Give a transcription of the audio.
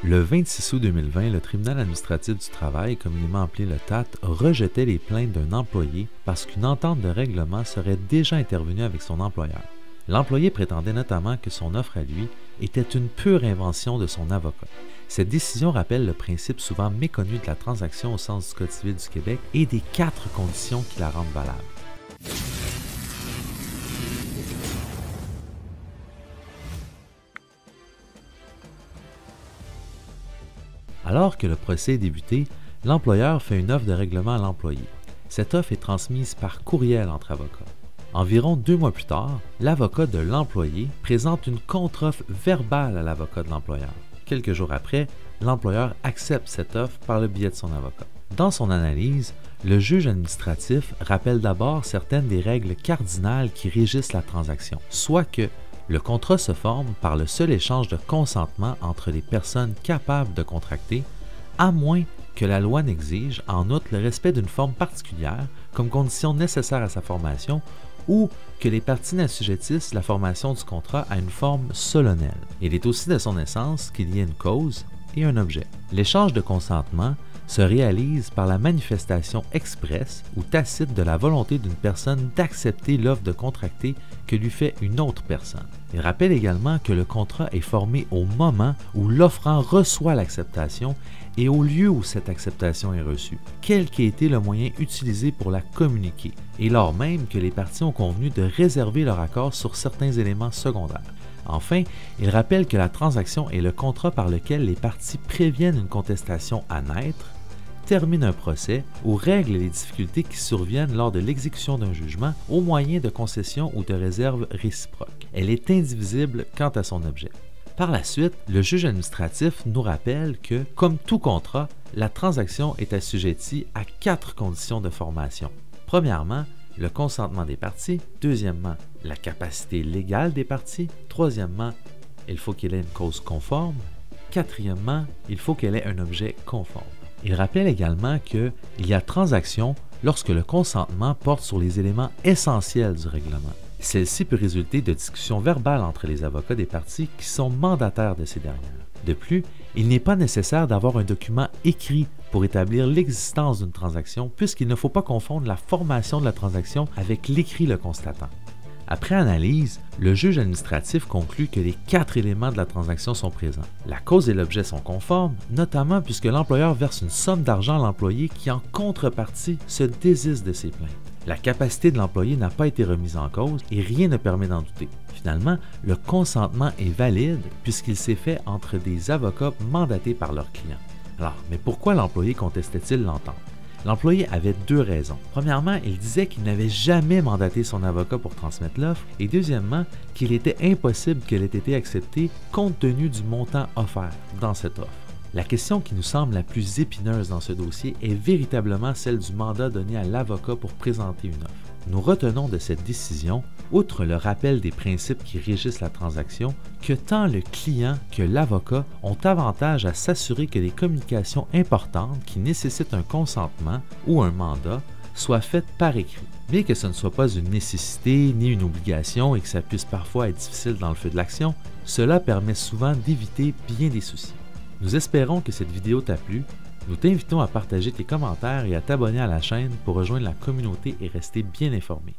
Le 26 août 2020, le tribunal administratif du travail, communément appelé le TAT, rejetait les plaintes d'un employé parce qu'une entente de règlement serait déjà intervenue avec son employeur. L'employé prétendait notamment que son offre à lui était une pure invention de son avocat. Cette décision rappelle le principe souvent méconnu de la transaction au sens du Code civil du Québec et des 4 conditions qui la rendent valable. Alors que le procès est débuté, l'employeur fait une offre de règlement à l'employé. Cette offre est transmise par courriel entre avocats. Environ 2 mois plus tard, l'avocat de l'employé présente une contre-offre verbale à l'avocat de l'employeur. Quelques jours après, l'employeur accepte cette offre par le biais de son avocat. Dans son analyse, le juge administratif rappelle d'abord certaines des règles cardinales qui régissent la transaction, soit que le contrat se forme par le seul échange de consentement entre les personnes capables de contracter, à moins que la loi n'exige en outre le respect d'une forme particulière comme condition nécessaire à sa formation ou que les parties n'assujettissent la formation du contrat à une forme solennelle. Il est aussi de son essence qu'il y ait une cause et un objet. L'échange de consentement se réalise par la manifestation expresse ou tacite de la volonté d'une personne d'accepter l'offre de contracter que lui fait une autre personne. Il rappelle également que le contrat est formé au moment où l'offrant reçoit l'acceptation et au lieu où cette acceptation est reçue, quel qu'ait été le moyen utilisé pour la communiquer, et lors même que les parties ont convenu de réserver leur accord sur certains éléments secondaires. Enfin, il rappelle que la transaction est le contrat par lequel les parties préviennent une contestation à naître, terminent un procès ou règlent les difficultés qui surviennent lors de l'exécution d'un jugement au moyen de concessions ou de réserves réciproques. Elle est indivisible quant à son objet. Par la suite, le juge administratif nous rappelle que, comme tout contrat, la transaction est assujettie à 4 conditions de formation. Premièrement, le consentement des parties. Deuxièmement, la capacité légale des parties. Troisièmement, il faut qu'il ait une cause conforme. Quatrièmement, il faut qu'elle ait un objet conforme. Il rappelle également qu'il y a transaction lorsque le consentement porte sur les éléments essentiels du règlement. Celle-ci peut résulter de discussions verbales entre les avocats des parties qui sont mandataires de ces dernières. De plus, il n'est pas nécessaire d'avoir un document écrit pour établir l'existence d'une transaction puisqu'il ne faut pas confondre la formation de la transaction avec l'écrit le constatant. Après analyse, le juge administratif conclut que les 4 éléments de la transaction sont présents. La cause et l'objet sont conformes, notamment puisque l'employeur verse une somme d'argent à l'employé qui, en contrepartie, se désiste de ses plaintes. La capacité de l'employé n'a pas été remise en cause et rien ne permet d'en douter. Finalement, le consentement est valide puisqu'il s'est fait entre des avocats mandatés par leurs clients. Alors, mais pourquoi l'employé contestait-il l'entente? L'employé avait 2 raisons. Premièrement, il disait qu'il n'avait jamais mandaté son avocat pour transmettre l'offre et deuxièmement, qu'il était impossible qu'elle ait été acceptée compte tenu du montant offert dans cette offre. La question qui nous semble la plus épineuse dans ce dossier est véritablement celle du mandat donné à l'avocat pour présenter une offre. Nous retenons de cette décision, outre le rappel des principes qui régissent la transaction, que tant le client que l'avocat ont avantage à s'assurer que les communications importantes qui nécessitent un consentement ou un mandat soient faites par écrit. Bien que ce ne soit pas une nécessité ni une obligation et que ça puisse parfois être difficile dans le feu de l'action, cela permet souvent d'éviter bien des soucis. Nous espérons que cette vidéo t'a plu. Nous t'invitons à partager tes commentaires et à t'abonner à la chaîne pour rejoindre la communauté et rester bien informé.